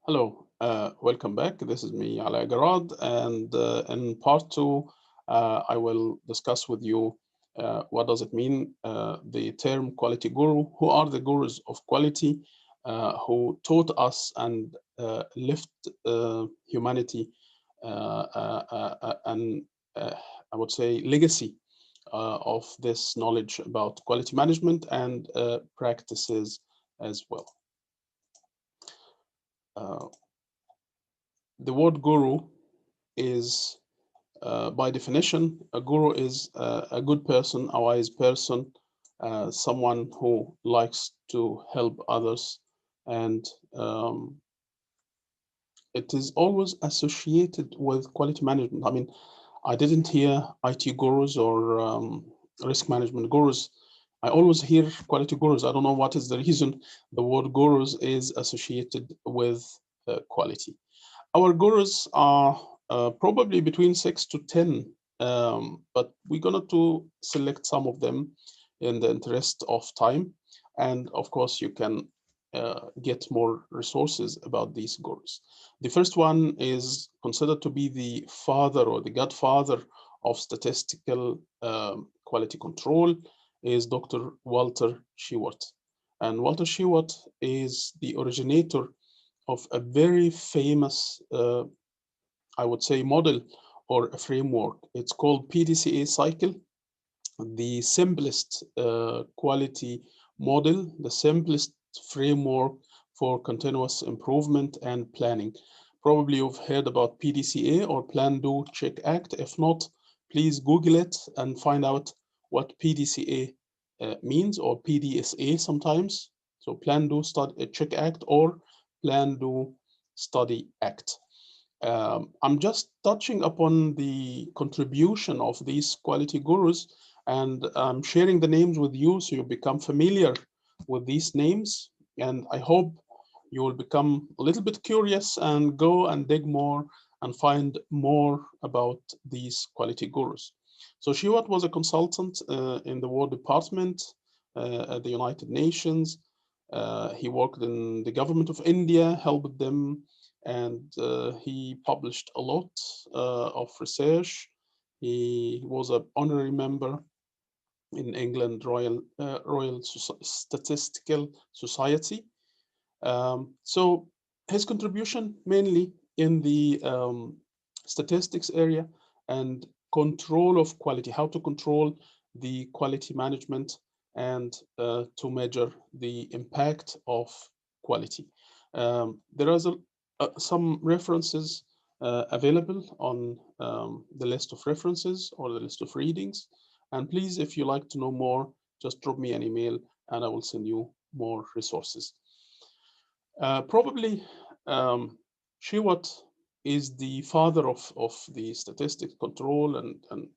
Hello, welcome back. This is me, Alaa Garad, and in part two, I will discuss with you what does it mean, the term quality guru, who are the gurus of quality, who taught us and lift humanity and I would say legacy of this knowledge about quality management and practices as well. Uh, the word guru is, by definition, a guru is a good person, a wise person, someone who likes to help others, and um, it is always associated with quality management. I mean, I didn't hear IT gurus or risk management gurus. I always hear quality gurus. I don't know what is the reason the word gurus is associated with quality. Our gurus are probably between 6 to 10, but we're going to select some of them in the interest of time. And of course, you can get more resources about these gurus. The first one is considered to be the father or the godfather of statistical quality control is Dr. Walter Shewhart. And Walter Shewhart is the originator of a very famous, I would say, model or a framework. It's called PDCA cycle, the simplest quality model, the simplest framework for continuous improvement and planning. Probably you've heard about PDCA or Plan, Do, Check, Act. If not, please Google it and find out what PDCA means, or PDSA sometimes. So Plan, Do, Study, Check, Act, or Plan, Do, Study, Act. I'm just touching upon the contribution of these quality gurus, and I'm sharing the names with you so you become familiar with these names. And I hope you will become a little bit curious and go and dig more and find more about these quality gurus. So Shewhart was a consultant in the War Department at the United Nations. He worked in the government of India, helped them, and he published a lot of research. He was an honorary member in England Royal Statistical Society. So his contribution mainly in the statistics area and control of quality, how to control the quality management and to measure the impact of quality. There are some references available on the list of references or the list of readings. And please, if you like to know more, just drop me an email and I will send you more resources. Probably Shewhart is the father of the statistics control and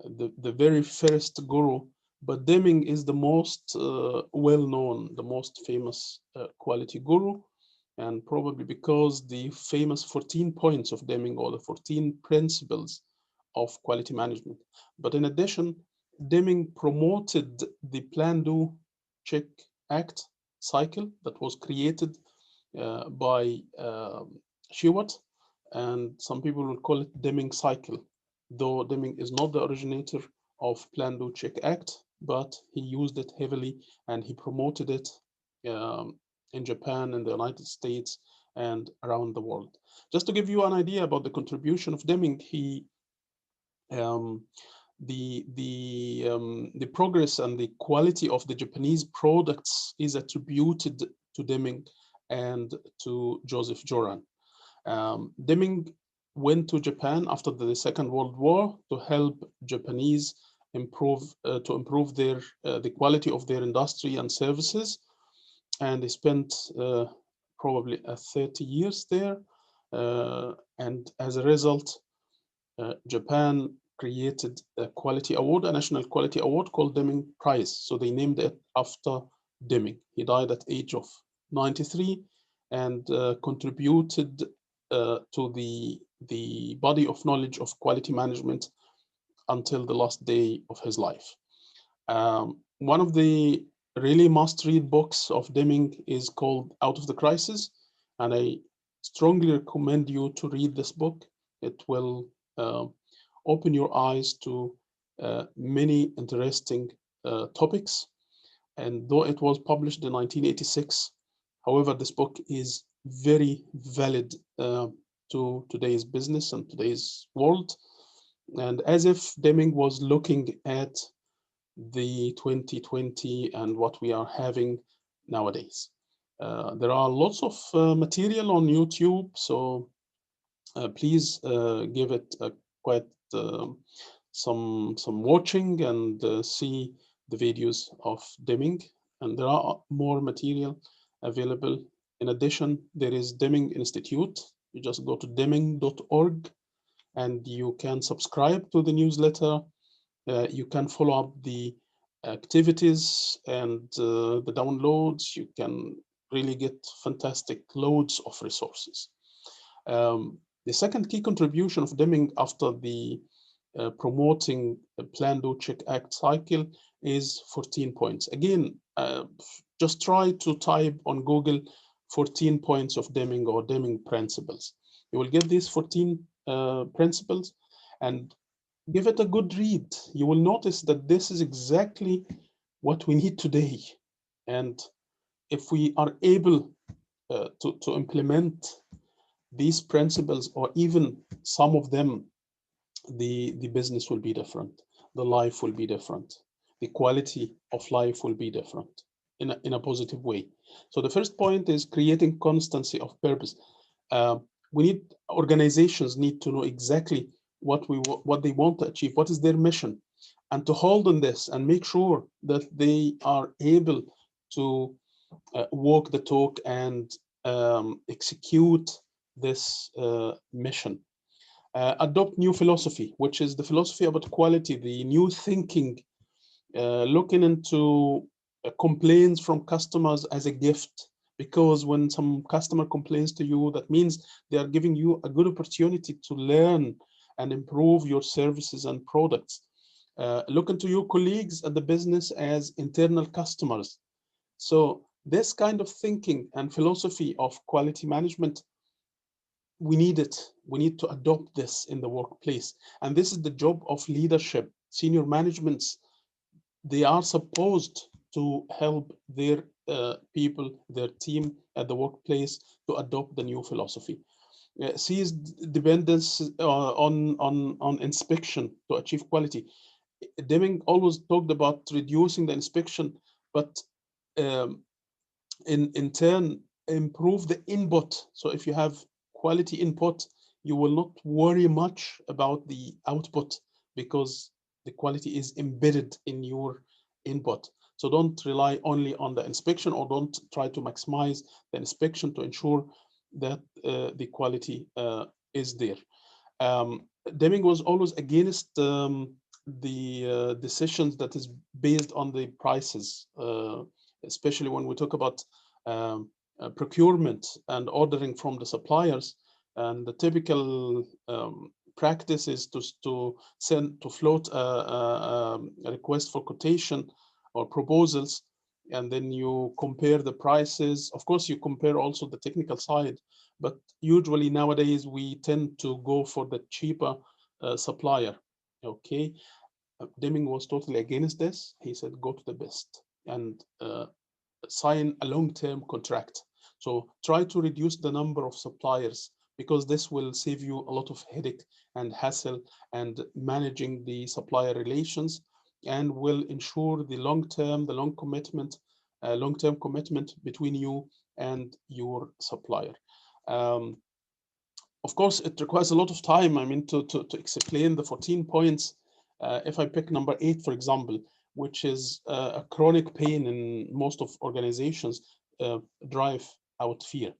the very first guru, but Deming is the most well-known, the most famous quality guru, and probably because the famous 14 points of Deming, or the 14 principles of quality management. But in addition, Deming promoted the Plan, Do, Check, Act cycle that was created by Shewhart, and some people will call it Deming cycle, though Deming is not the originator of Plan, Do, Check, Act, but he used it heavily and he promoted it in Japan, in the United States, and around the world. Just to give you an idea about the contribution of Deming, he um, the progress and the quality of the Japanese products is attributed to Deming and to Joseph Juran. Deming went to Japan after the Second World War to help Japanese improve their the quality of their industry and services, and they spent probably 30 years there. And as a result, Japan created a quality award, a national quality award called Deming Prize. So they named it after Deming. He died at age of 93 and contributed to the body of knowledge of quality management until the last day of his life. One of the really must-read books of Deming is called Out of the Crisis. And I strongly recommend you to read this book. It will open your eyes to many interesting topics. And though it was published in 1986, however, this book is very valid to today's business and today's world. And as if Deming was looking at the 2020 and what we are having nowadays. There are lots of material on YouTube, so please give it quite some watching and see the videos of Deming. And there are more material available. In addition, there is Deming Institute. You just go to deming.org and you can subscribe to the newsletter. You can follow up the activities and the downloads. You can really get fantastic loads of resources. The second key contribution of Deming after the promoting the Plan, Do, Check, Act cycle is 14 points. Again, just try to type on Google 14 points of Deming or Deming principles. You will get these 14 principles and give it a good read. You will notice that this is exactly what we need today. And if we are able to implement these principles, or even some of them, the business will be different, the life will be different, the quality of life will be different in a positive way. So the first point is creating constancy of purpose. We need organizations need to know exactly what they want to achieve, what is their mission, and to hold on this and make sure that they are able to walk the talk and execute this mission. Adopt new philosophy, which is the philosophy about quality, the new thinking, looking into complaints from customers as a gift. Because when some customer complains to you, that means they are giving you a good opportunity to learn and improve your services and products. Look into your colleagues at the business as internal customers. So this kind of thinking and philosophy of quality management, we need it. We need to adopt this in the workplace. And this is the job of leadership. Senior managements, they are supposed to help their people, their team at the workplace to adopt the new philosophy. Seize dependence on inspection to achieve quality. Deming always talked about reducing the inspection, but um, in turn improve the input. So if you have quality input, you will not worry much about the output because the quality is embedded in your input. So don't rely only on the inspection, or don't try to maximize the inspection to ensure that the quality is there. Deming was always against the decisions that is based on the prices, especially when we talk about procurement and ordering from the suppliers. And the typical practice is to send to float a request for quotation or proposals, and then you compare the prices. Of course, you compare also the technical side, but usually nowadays we tend to go for the cheaper supplier. Okay, Deming was totally against this. He said, go to the best and sign a long-term contract. So try to reduce the number of suppliers, because this will save you a lot of headache and hassle and managing the supplier relations, and will ensure the long-term, the long-term commitment between you and your supplier. Um, of course, it requires a lot of time. I mean, to explain the 14 points. If I pick number 8, for example, which is a chronic pain in most of organizations, drive out fear.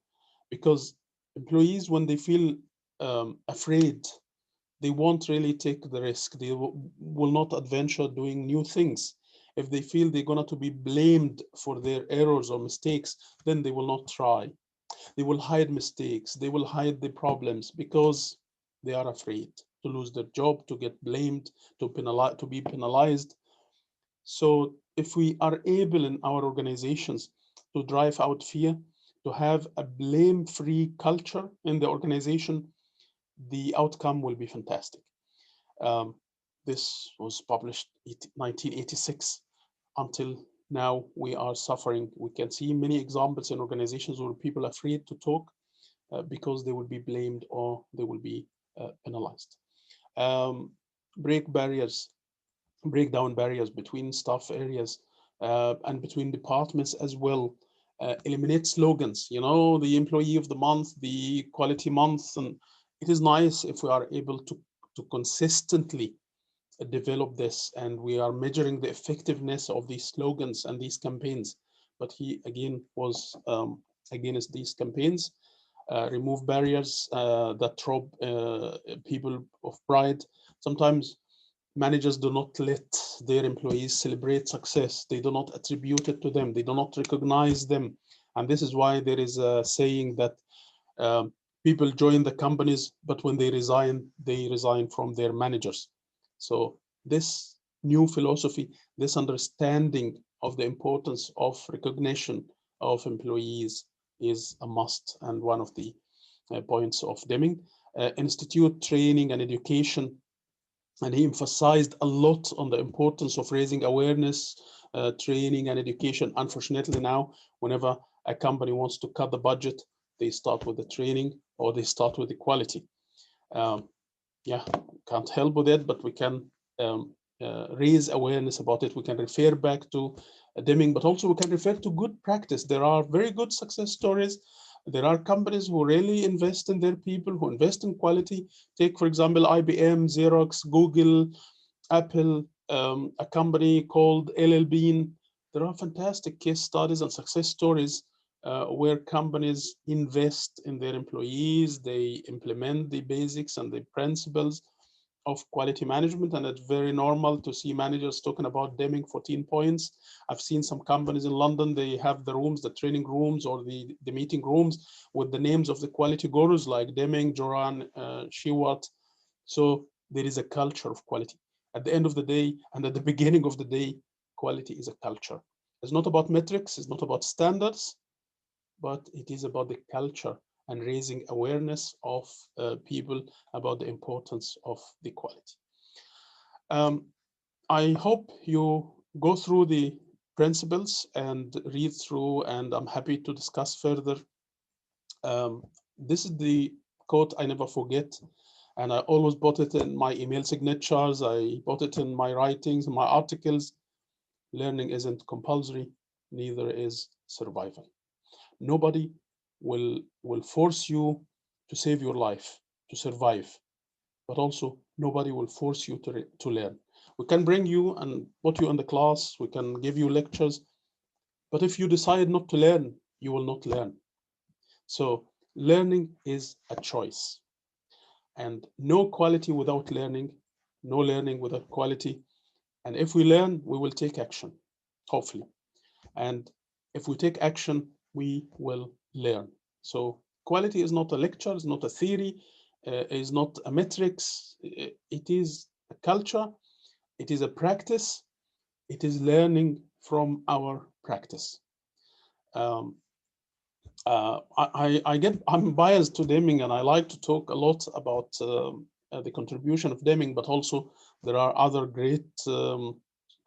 Because employees, when they feel afraid, they won't really take the risk. They will not adventure doing new things. If they feel they're going to be blamed for their errors or mistakes, then they will not try. They will hide mistakes. They will hide the problems because they are afraid to lose their job, to get blamed, to be penalized. So if we are able in our organizations to drive out fear, to have a blame-free culture in the organization, the outcome will be fantastic. Um, this was published in 1986. Until now, we are suffering. We can see many examples in organizations where people are afraid to talk because they will be blamed or they will be penalized. Um, break barriers, break down barriers between staff areas and between departments as well. Eliminate slogans, you know, the employee of the month, the quality month, and it is nice if we are able to consistently develop this and we are measuring the effectiveness of these slogans and these campaigns. But he again was against these campaigns. Remove barriers that rob people of pride. Sometimes managers do not let their employees celebrate success. They do not attribute it to them. They do not recognize them. And this is why there is a saying that people join the companies, but when they resign from their managers. So this new philosophy, this understanding of the importance of recognition of employees is a must and one of the points of Deming. Institute training and education, and he emphasized a lot on the importance of raising awareness, training and education. Unfortunately now, whenever a company wants to cut the budget, they start with the training or they start with the quality. Yeah, can't help with it, but we can raise awareness about it. We can refer back to Deming, but also we can refer to good practice. There are very good success stories. There are companies who really invest in their people, who invest in quality. Take, for example, IBM, Xerox, Google, Apple, a company called LL Bean. There are fantastic case studies and success stories where companies invest in their employees, they implement the basics and the principles of quality management, and it's very normal to see managers talking about Deming 14 points. I've seen some companies in London, they have the rooms, the training rooms or the meeting rooms with the names of the quality gurus like Deming, Juran, Shewhart. So there is a culture of quality. At the end of the day and at the beginning of the day, quality is a culture. It's not about metrics, it's not about standards, but it is about the culture and raising awareness of people about the importance of the quality. I hope you go through the principles and read through, and I'm happy to discuss further. This is the quote I never forget, and I always put it in my email signatures, I put it in my writings, my articles. Learning isn't compulsory, neither is survival. Nobody will force you to save your life, to survive, but also nobody will force you to learn. We can bring you and put you in the class, we can give you lectures, but if you decide not to learn, you will not learn. So learning is a choice, and no quality without learning, no learning without quality. And if we learn, we will take action, hopefully. And if we take action, we will learn. So quality is not a lecture, it's not a theory, is not a metrics. It is a culture, it is a practice, it is learning from our practice. I'm biased to Deming, and I like to talk a lot about the contribution of Deming, but also there are other great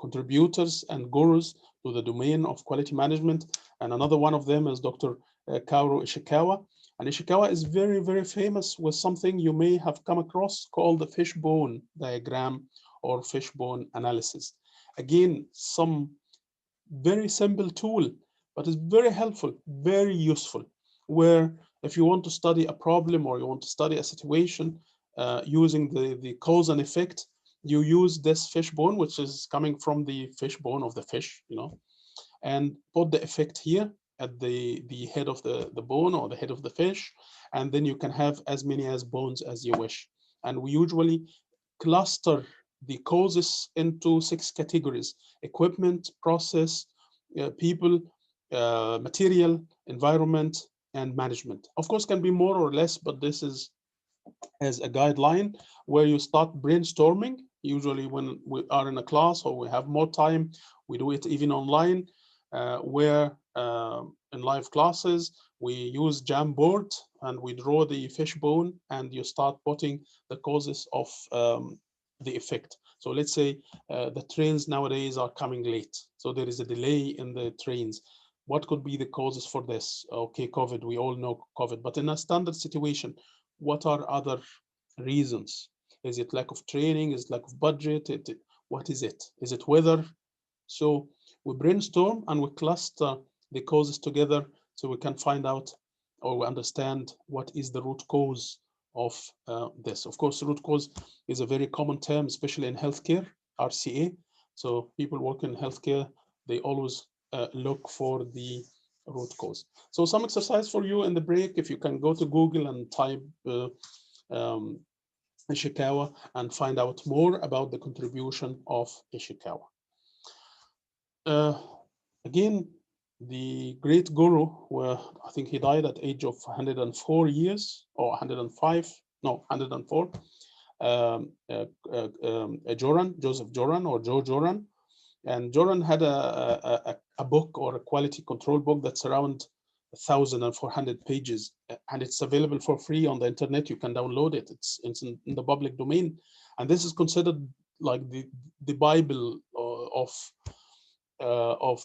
contributors and gurus to the domain of quality management. And another one of them is Dr. Kaoru Ishikawa. And Ishikawa is very, very famous with something you may have come across called the fishbone diagram or fishbone analysis. Again, some very simple tool, but it's very helpful, very useful, where if you want to study a problem or you want to study a situation using the cause and effect, you use this fishbone, which is coming from the fishbone of the fish, you know, and put the effect here at the head of the bone or the head of the fish, and then you can have as many as bones as you wish. And we usually cluster the causes into 6 categories: equipment, process, people, material, environment, and management. Of course, can be more or less, but this is as a guideline where you start brainstorming. Usually when we are in a class or we have more time, we do it even online, where in live classes, we use Jamboard and we draw the fishbone, and you start putting the causes of the effect. So let's say the trains nowadays are coming late. So there is a delay in the trains. What could be the causes for this? Okay, COVID, we all know COVID, but in a standard situation, what are other reasons? Is it lack of training? Is it lack of budget? What is it? Is it weather? So we brainstorm and we cluster the causes together so we can find out or we understand what is the root cause of this. Of course, root cause is a very common term, especially in healthcare, RCA. So people working in healthcare, they always look for the root cause. So some exercise for you in the break, if you can go to Google and type Ishikawa and find out more about the contribution of Ishikawa. Again, the great guru, where I think he died at age of 104 years or 105, no, 104. Juran, Joseph Juran or Joe Juran. And Juran had a book or a quality control book that's around 1,400 pages, and it's available for free on the internet. You can download it. It's in the public domain. And this is considered like the Bible of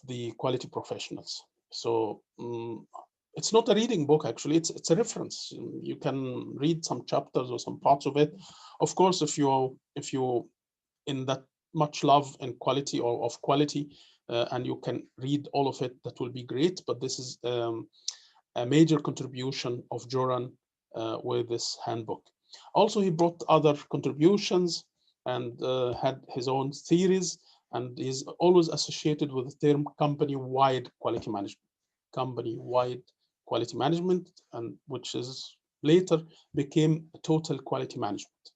the quality professionals. So it's not a reading book, actually. It's a reference. You can read some chapters or some parts of it. Of course, if you in that much love and quality or of quality, and you can read all of it, that will be great. But this is a major contribution of Juran with this handbook. Also, he brought other contributions and had his own theories, and is always associated with the term company-wide quality management. Company-wide quality management, and which is later became total quality management.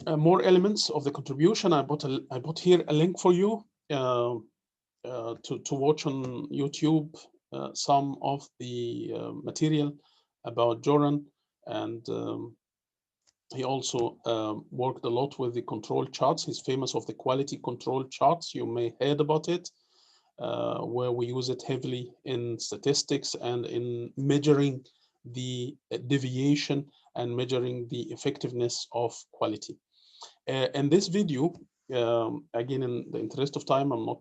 More elements of the contribution. I put here a link for you to watch on YouTube some of the material about Juran, and he also worked a lot with the control charts. He's famous of the quality control charts. You may heard about it, where we use it heavily in statistics and in measuring the deviation and measuring the effectiveness of quality. In this video, again, in the interest of time, I'm not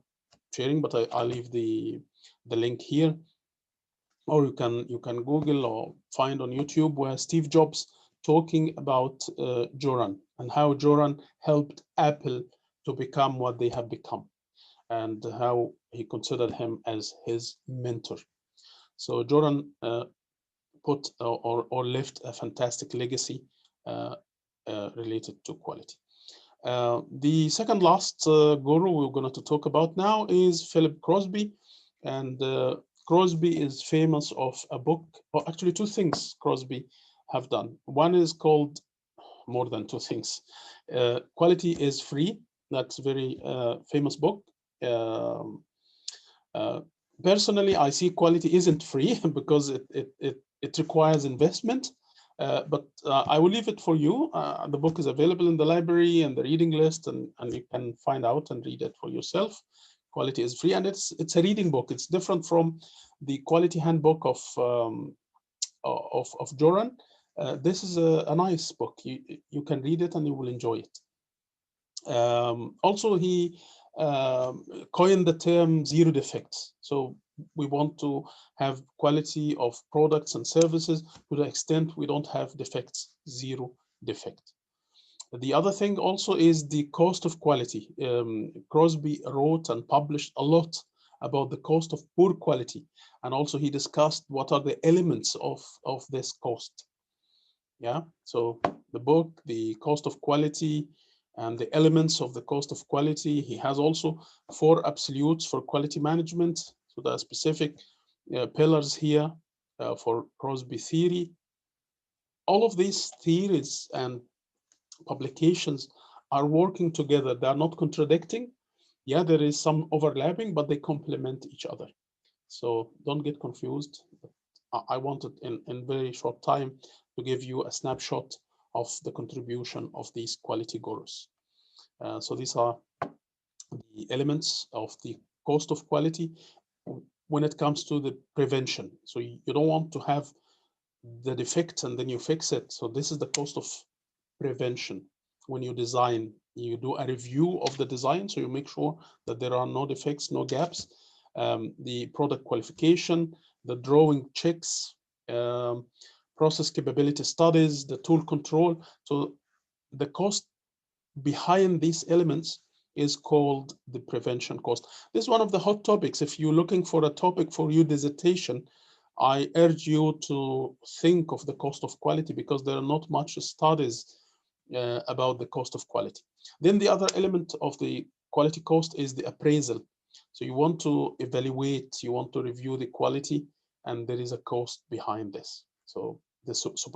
sharing, but I'll leave the link here, or you can Google or find on YouTube, where Steve Jobs talking about Juran and how Juran helped Apple to become what they have become, and how he considered him as his mentor. So Juran put or left a fantastic legacy related to quality. The second last guru we're going to talk about now is Philip Crosby, and Crosby is famous of a book, or actually two things Crosby have done. One is called, more than two things, Quality is Free. That's a very famous book. Personally, I see quality isn't free because it requires investment. But I will leave it for you. The book is available in the library and the reading list, and you can find out and read it for yourself. Quality is Free, and it's a reading book. It's different from the quality handbook of Juran. This is a nice book. You can read it and you will enjoy it. Also, he coined the term zero defects. So we want to have quality of products and services to the extent we don't have defects, zero defect. The other thing also is the cost of quality. Crosby wrote and published a lot about the cost of poor quality, and also he discussed what are the elements of this cost. Yeah, so the book, the cost of quality, and the elements of the cost of quality. He has also 4 absolutes for quality management. So there are specific pillars here for Crosby theory. All of these theories and publications are working together. They are not contradicting. Yeah, there is some overlapping, but they complement each other. So don't get confused. I wanted in very short time to give you a snapshot of the contribution of these quality gurus. So these are the elements of the cost of quality when it comes to the prevention. So you don't want to have the defect and then you fix it. So this is the cost of prevention. When you design, you do a review of the design, so you make sure that there are no defects, no gaps. The product qualification, the drawing checks, process capability studies, the tool control. So the cost behind these elements is called the prevention cost. This is one of the hot topics. If you're looking for a topic for your dissertation, I urge you to think of the cost of quality, because there are not much studies about the cost of quality. Then the other element of the quality cost is the appraisal. So you want to evaluate, you want to review the quality, and there is a cost behind this. So the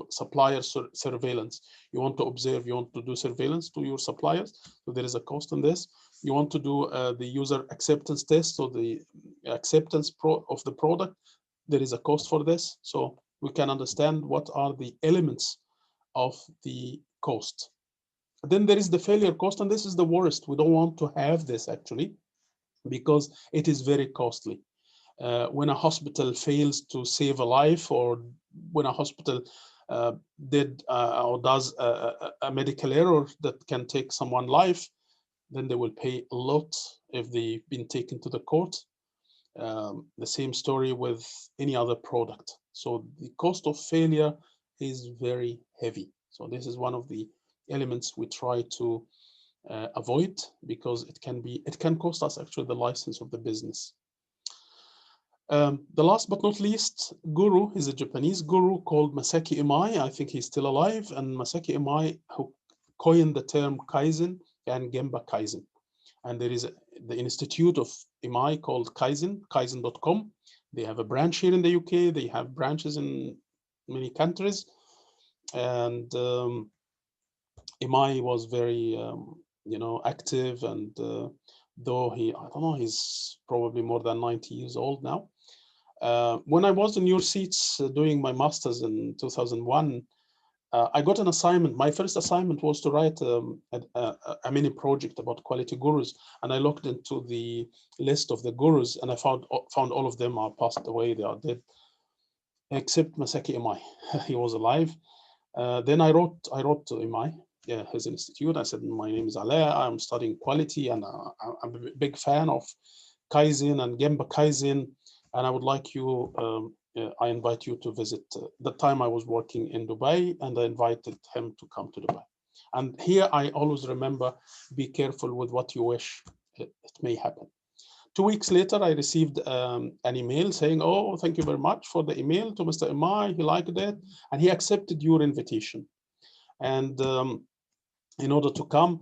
supplier surveillance, you want to observe, you want to do surveillance to your suppliers, so there is a cost in this. You want to do the user acceptance test, so the acceptance of the product, there is a cost for this. So we can understand what are the elements of the cost. Then there is the failure cost, and this is the worst. We don't want to have this actually, because it is very costly. When a hospital fails to save a life, or when a hospital did or does a medical error that can take someone's life, then they will pay a lot if they've been taken to the court. The same story with any other product. So the cost of failure is very heavy. So this is one of the elements we try to avoid, because it can cost us actually the license of the business. The last but not least, guru is a Japanese guru called Masaaki Imai. I think he's still alive. And Masaaki Imai, who coined the term Kaizen and Gemba Kaizen. And there is the institute of Imai called Kaizen, kaizen.com. They have a branch here in the UK. They have branches in many countries. And Imai was very, active. And though I don't know, he's probably more than 90 years old now. When I was in your seats doing my master's in 2001, I got an assignment. My first assignment was to write a mini project about quality gurus, and I looked into the list of the gurus, and I found all of them are passed away. They are dead, except Masaaki Imai. He was alive. Then I wrote to Imai, his institute. I said, my name is Alaa. I'm studying quality, and I'm a big fan of Kaizen and Gemba Kaizen, and I would like you. I invite you to visit. The time I was working in Dubai, and I invited him to come to Dubai. And here I always remember, be careful with what you wish. It may happen. 2 weeks later, I received an email saying, oh, thank you very much for the email to Mr. Imai. He liked it, and he accepted your invitation. And in order to come,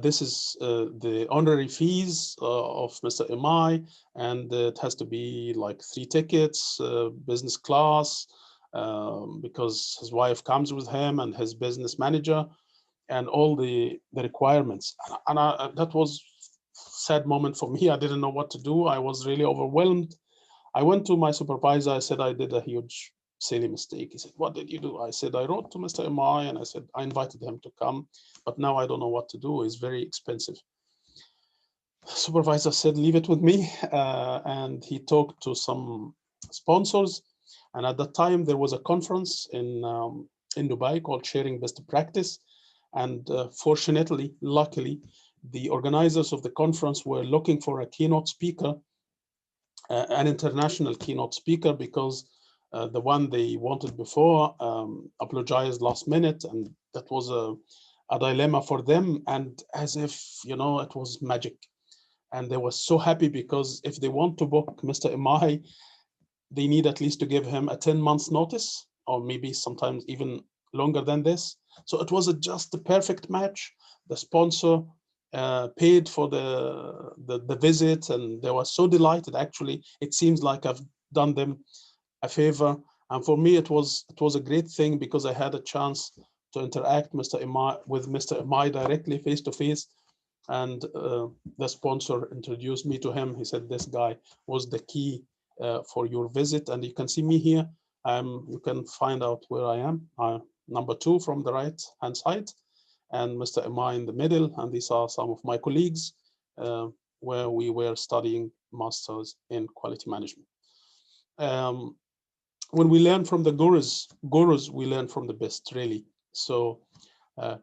this is the honorary fees of Mr. Imai, and it has to be like 3 tickets, business class, because his wife comes with him and his business manager, and all the requirements. And that was sad moment for me. I didn't know what to do. I was really overwhelmed. I went to my supervisor. I said I did a huge silly mistake. He said, what did you do? I said, I wrote to Mr. Imai, and I said, I invited him to come, but now I don't know what to do. It's very expensive. Supervisor said, leave it with me. And he talked to some sponsors. And at that time, there was a conference in Dubai called Sharing Best Practice. And fortunately, luckily, the organizers of the conference were looking for a keynote speaker, an international keynote speaker, because the one they wanted before apologized last minute, and that was a dilemma for them. And as if, it was magic. And they were so happy, because if they want to book Mr. Imai, they need at least to give him a 10 months notice, or maybe sometimes even longer than this. So it was just the perfect match. The sponsor paid for the visit, and they were so delighted. Actually, it seems like I've done them a favor. And for me, it was a great thing, because I had a chance to interact with Mr. Imai directly, face to face. And the sponsor introduced me to him. He said, this guy was the key for your visit. And you can see me here. You can find out where I am. Number 2 from the right hand side, and Mr. Imai in the middle. And these are some of my colleagues. where we were studying masters in quality management. Um, when we learn from the gurus, we learn from the best, really. So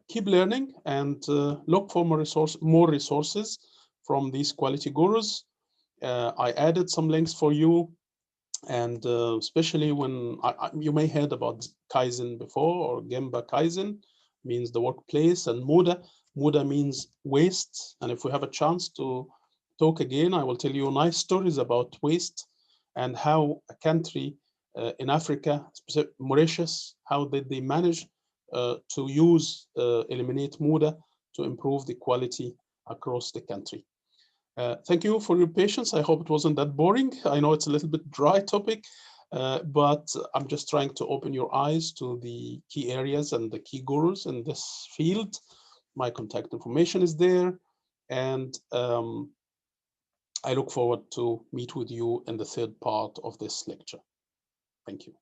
keep learning and look for more resources from these quality gurus. I added some links for you, and especially when you may heard about Kaizen before, or Gemba Kaizen means the workplace, and Muda means waste. And if we have a chance to talk again, I will tell you nice stories about waste and how a country in Africa, Mauritius, how did they manage to eliminate Muda to improve the quality across the country. Thank you for your patience. I hope it wasn't that boring. I know it's a little bit dry topic, but I'm just trying to open your eyes to the key areas and the key gurus in this field. My contact information is there, and I look forward to meet with you in the third part of this lecture. Thank you.